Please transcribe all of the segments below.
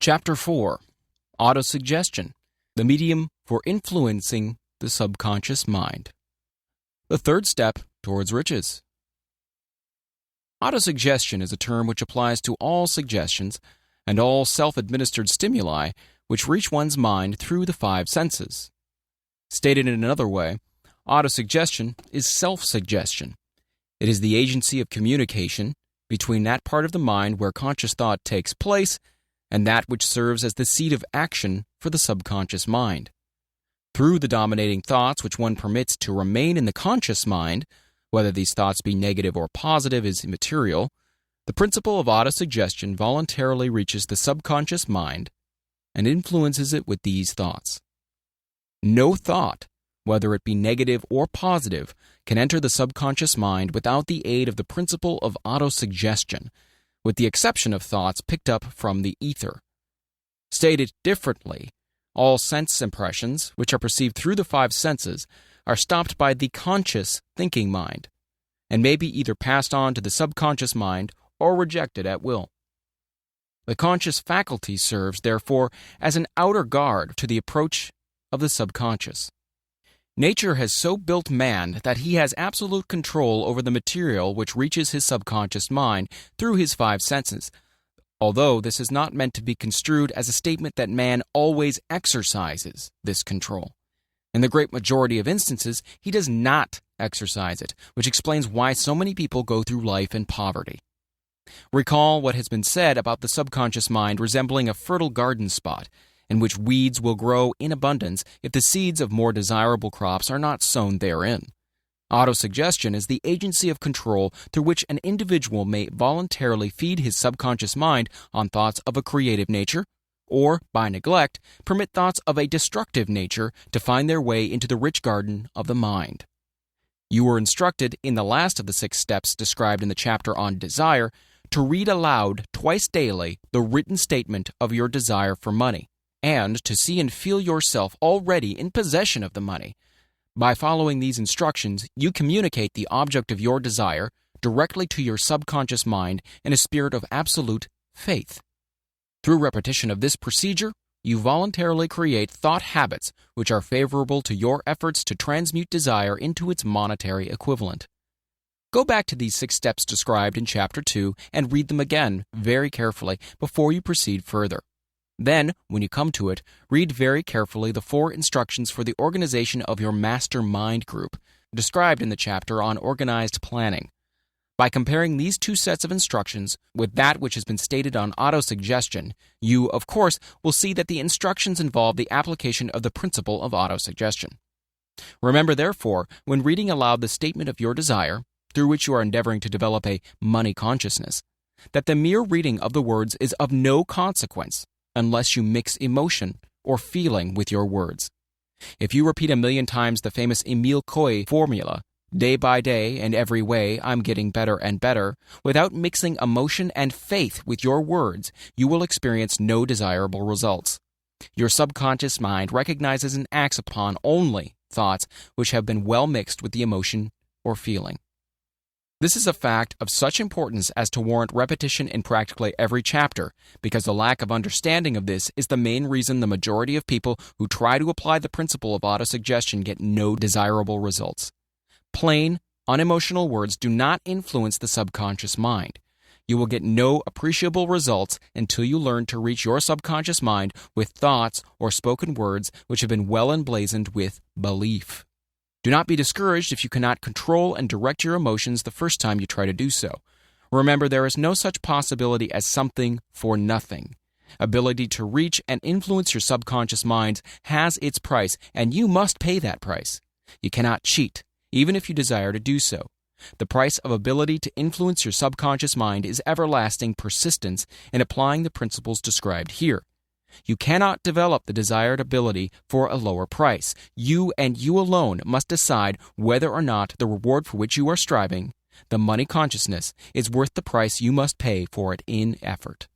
Chapter 4. Autosuggestion, the medium for influencing the subconscious mind. The third step towards riches. Autosuggestion is a term which applies to all suggestions and all self-administered stimuli which reach one's mind through the five senses. Stated in another way, autosuggestion is self-suggestion. It is the agency of communication between that part of the mind where conscious thought takes place and that which serves as the seat of action for the subconscious mind. Through the dominating thoughts which one permits to remain in the conscious mind, whether these thoughts be negative or positive is immaterial, the principle of autosuggestion voluntarily reaches the subconscious mind and influences it with these thoughts. No thought, whether it be negative or positive, can enter the subconscious mind without the aid of the principle of autosuggestion, with the exception of thoughts picked up from the ether. Stated differently, all sense impressions, which are perceived through the five senses, are stopped by the conscious thinking mind, and may be either passed on to the subconscious mind or rejected at will. The conscious faculty serves, therefore, as an outer guard to the approach of the subconscious. Nature has so built man that he has absolute control over the material which reaches his subconscious mind through his five senses, although this is not meant to be construed as a statement that man always exercises this control. In the great majority of instances, he does not exercise it, which explains why so many people go through life in poverty. Recall what has been said about the subconscious mind resembling a fertile garden spot, in which weeds will grow in abundance if the seeds of more desirable crops are not sown therein. Autosuggestion is the agency of control through which an individual may voluntarily feed his subconscious mind on thoughts of a creative nature, or, by neglect, permit thoughts of a destructive nature to find their way into the rich garden of the mind. You were instructed in the last of the 6 steps described in the chapter on desire to read aloud twice daily the written statement of your desire for money, and to see and feel yourself already in possession of the money. By following these instructions, you communicate the object of your desire directly to your subconscious mind in a spirit of absolute faith. Through repetition of this procedure, you voluntarily create thought habits which are favorable to your efforts to transmute desire into its monetary equivalent. Go back to these 6 steps described in Chapter 2 and read them again very carefully before you proceed further. Then, when you come to it, read very carefully the 4 instructions for the organization of your master mind group, described in the chapter on organized planning. By comparing these 2 sets of instructions with that which has been stated on autosuggestion, you, of course, will see that the instructions involve the application of the principle of autosuggestion. Remember, therefore, when reading aloud the statement of your desire, through which you are endeavoring to develop a money consciousness, that the mere reading of the words is of no consequence unless you mix emotion or feeling with your words. If you repeat 1,000,000 times the famous Emile Coué formula, day by day and every way I'm getting better and better, without mixing emotion and faith with your words, you will experience no desirable results. Your subconscious mind recognizes and acts upon only thoughts which have been well mixed with the emotion or feeling. This is a fact of such importance as to warrant repetition in practically every chapter, because the lack of understanding of this is the main reason the majority of people who try to apply the principle of autosuggestion get no desirable results. Plain, unemotional words do not influence the subconscious mind. You will get no appreciable results until you learn to reach your subconscious mind with thoughts or spoken words which have been well emblazoned with belief. Do not be discouraged if you cannot control and direct your emotions the first time you try to do so. Remember, there is no such possibility as something for nothing. Ability to reach and influence your subconscious mind has its price, and you must pay that price. You cannot cheat, even if you desire to do so. The price of ability to influence your subconscious mind is everlasting persistence in applying the principles described here. You cannot develop the desired ability for a lower price. You and you alone must decide whether or not the reward for which you are striving, the money consciousness, is worth the price you must pay for it in effort.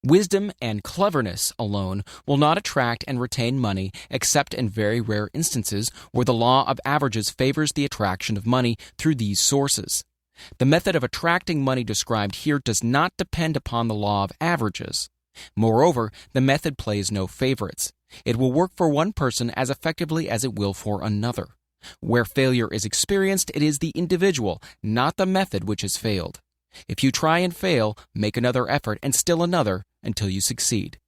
Wisdom and cleverness alone will not attract and retain money except in very rare instances where the law of averages favors the attraction of money through these sources. The method of attracting money described here does not depend upon the law of averages. Moreover, the method plays no favorites. It will work for one person as effectively as it will for another. Where failure is experienced, it is the individual, not the method, which has failed. If you try and fail, make another effort and still another until you succeed.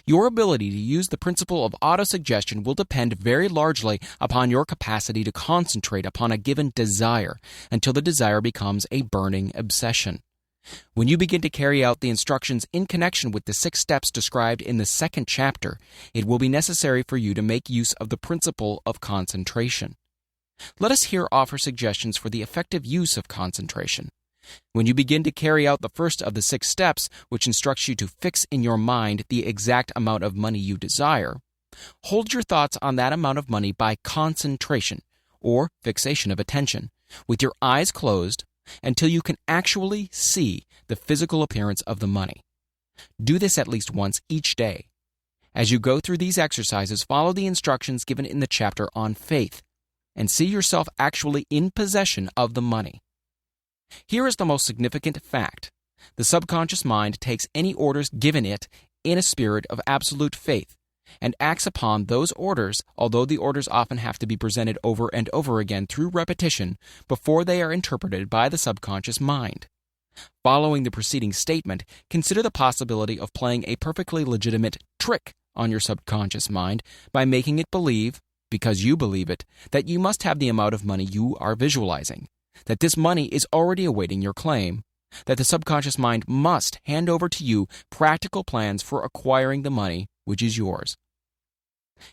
Your ability to use the principle of autosuggestion will depend very largely upon your capacity to concentrate upon a given desire until the desire becomes a burning obsession. When you begin to carry out the instructions in connection with the 6 steps described in the 2nd chapter, it will be necessary for you to make use of the principle of concentration. Let us here offer suggestions for the effective use of concentration. When you begin to carry out the first of the 6 steps, which instructs you to fix in your mind the exact amount of money you desire, hold your thoughts on that amount of money by concentration, or fixation of attention, with your eyes closed, until you can actually see the physical appearance of the money. Do this at least once each day. As you go through these exercises, follow the instructions given in the chapter on faith, and see yourself actually in possession of the money. Here is the most significant fact. The subconscious mind takes any orders given it in a spirit of absolute faith, and acts upon those orders, although the orders often have to be presented over and over again through repetition before they are interpreted by the subconscious mind. Following the preceding statement, consider the possibility of playing a perfectly legitimate trick on your subconscious mind by making it believe, because you believe it, that you must have the amount of money you are visualizing, that this money is already awaiting your claim, that the subconscious mind must hand over to you practical plans for acquiring the money which is yours.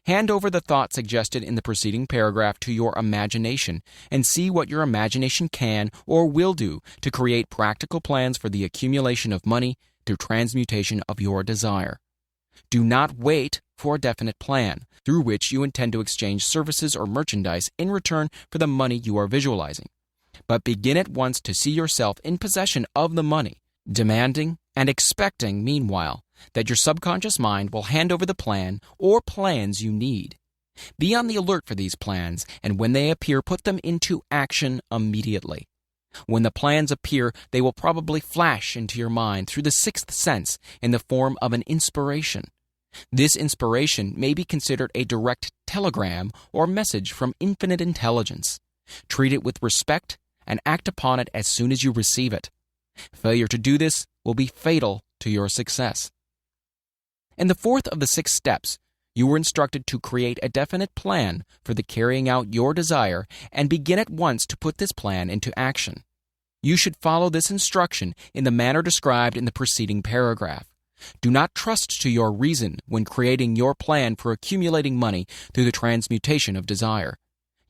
Hand over the thought suggested in the preceding paragraph to your imagination and see what your imagination can or will do to create practical plans for the accumulation of money through transmutation of your desire. Do not wait for a definite plan through which you intend to exchange services or merchandise in return for the money you are visualizing, but begin at once to see yourself in possession of the money, demanding and expecting, meanwhile, that your subconscious mind will hand over the plan or plans you need. Be on the alert for these plans, and when they appear, put them into action immediately. When the plans appear, they will probably flash into your mind through the 6th sense in the form of an inspiration. This inspiration may be considered a direct telegram or message from infinite intelligence. Treat it with respect and act upon it as soon as you receive it. Failure to do this will be fatal to your success. In the 4th of the 6 steps, you were instructed to create a definite plan for the carrying out your desire and begin at once to put this plan into action. You should follow this instruction in the manner described in the preceding paragraph. Do not trust to your reason when creating your plan for accumulating money through the transmutation of desire.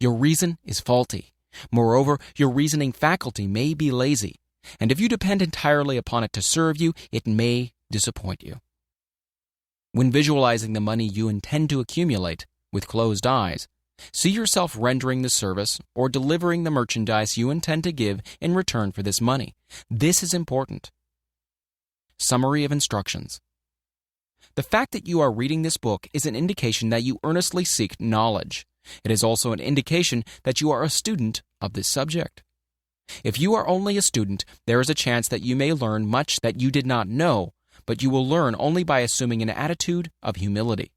Your reason is faulty. Moreover, your reasoning faculty may be lazy, and if you depend entirely upon it to serve you, it may disappoint you. When visualizing the money you intend to accumulate with closed eyes, see yourself rendering the service or delivering the merchandise you intend to give in return for this money. This is important. Summary of instructions. The fact that you are reading this book is an indication that you earnestly seek knowledge. It is also an indication that you are a student of this subject. If you are only a student, there is a chance that you may learn much that you did not know, but you will learn only by assuming an attitude of humility.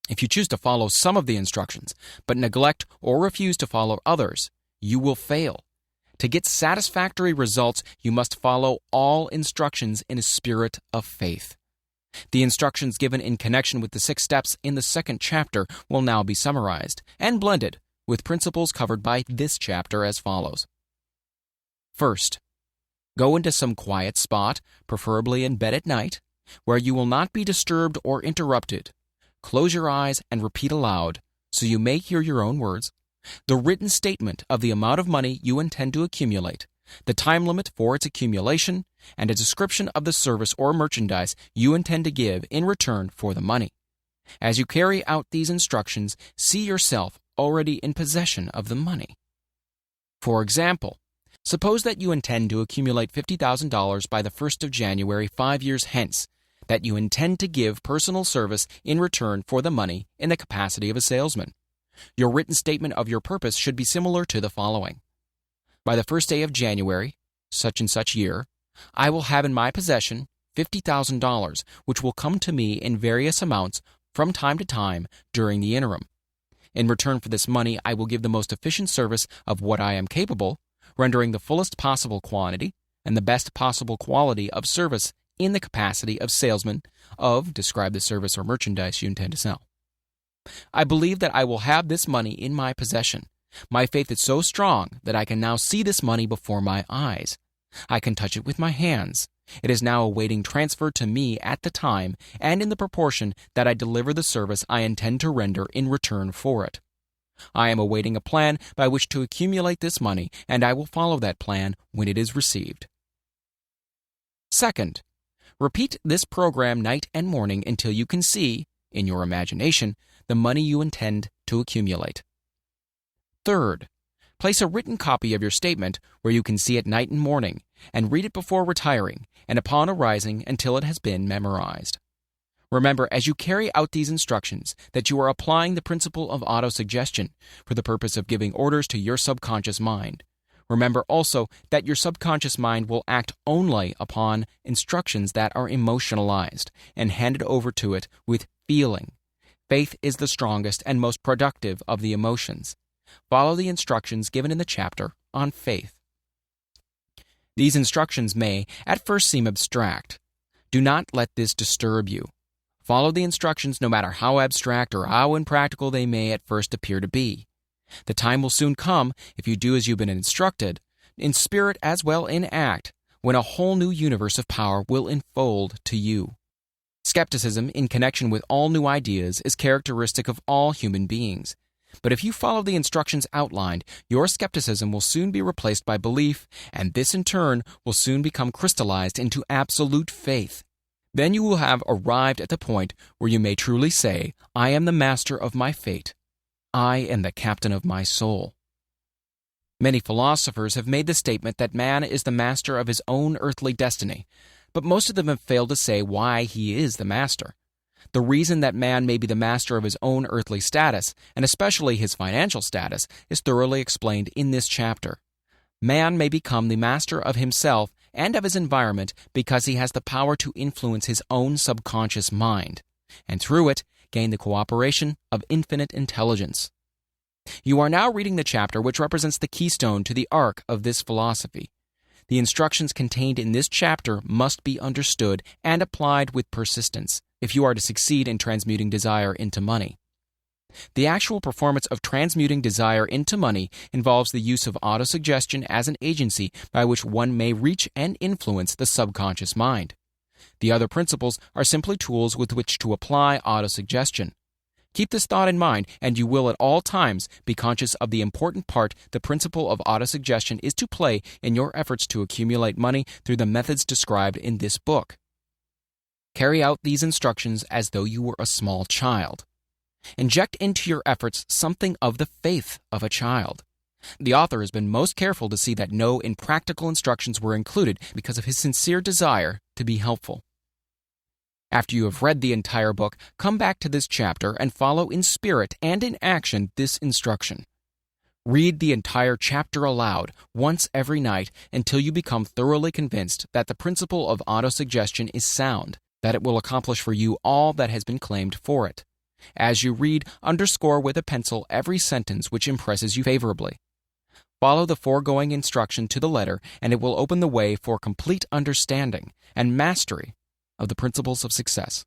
If you choose to follow some of the instructions, but neglect or refuse to follow others, you will fail. To get satisfactory results, you must follow all instructions in a spirit of faith. The instructions given in connection with the 6 steps in the 2nd chapter will now be summarized and blended with principles covered by this chapter as follows. First, go into some quiet spot, preferably in bed at night, where you will not be disturbed or interrupted. Close your eyes and repeat aloud, so you may hear your own words, the written statement of the amount of money you intend to accumulate, the time limit for its accumulation, and a description of the service or merchandise you intend to give in return for the money. As you carry out these instructions, see yourself already in possession of the money. For example, suppose that you intend to accumulate $50,000 by the 1st of January 5 years hence, that you intend to give personal service in return for the money in the capacity of a salesman. Your written statement of your purpose should be similar to the following. By the 1st day of January, such and such year, I will have in my possession $50,000, which will come to me in various amounts from time to time during the interim. In return for this money, I will give the most efficient service of what I am capable, rendering the fullest possible quantity and the best possible quality of service in the capacity of salesman of describe the service or merchandise you intend to sell. I believe that I will have this money in my possession. My faith is so strong that I can now see this money before my eyes. I can touch it with my hands. It is now awaiting transfer to me at the time and in the proportion that I deliver the service I intend to render in return for it. I am awaiting a plan by which to accumulate this money, and I will follow that plan when it is received. Second, repeat this program night and morning until you can see, in your imagination, the money you intend to accumulate. Third, place a written copy of your statement where you can see it night and morning, and read it before retiring and upon arising until it has been memorized. Remember, as you carry out these instructions, that you are applying the principle of autosuggestion for the purpose of giving orders to your subconscious mind. Remember also that your subconscious mind will act only upon instructions that are emotionalized and handed over to it with feeling. Faith is the strongest and most productive of the emotions. Follow the instructions given in the chapter on faith. These instructions may at first seem abstract. Do not let this disturb you. Follow the instructions no matter how abstract or how impractical they may at first appear to be. The time will soon come, if you do as you've been instructed, in spirit as well in act, when a whole new universe of power will enfold to you. Skepticism in connection with all new ideas is characteristic of all human beings. But if you follow the instructions outlined, your skepticism will soon be replaced by belief, and this in turn will soon become crystallized into absolute faith. Then you will have arrived at the point where you may truly say, I am the master of my fate. I am the captain of my soul. Many philosophers have made the statement that man is the master of his own earthly destiny, but most of them have failed to say why he is the master. The reason that man may be the master of his own earthly status, and especially his financial status, is thoroughly explained in this chapter. Man may become the master of himself and of his environment because he has the power to influence his own subconscious mind, and through it, gain the cooperation of infinite intelligence. You are now reading the chapter which represents the keystone to the arc of this philosophy. The instructions contained in this chapter must be understood and applied with persistence if you are to succeed in transmuting desire into money. The actual performance of transmuting desire into money involves the use of autosuggestion as an agency by which one may reach and influence the subconscious mind. The other principles are simply tools with which to apply autosuggestion. Keep this thought in mind, and you will at all times be conscious of the important part the principle of autosuggestion is to play in your efforts to accumulate money through the methods described in this book. Carry out these instructions as though you were a small child. Inject into your efforts something of the faith of a child. The author has been most careful to see that no impractical instructions were included because of his sincere desire to be helpful. After you have read the entire book, come back to this chapter and follow in spirit and in action this instruction. Read the entire chapter aloud once every night until you become thoroughly convinced that the principle of autosuggestion is sound, that it will accomplish for you all that has been claimed for it. As you read, underscore with a pencil every sentence which impresses you favorably. Follow the foregoing instruction to the letter, and it will open the way for complete understanding and mastery of the principles of success.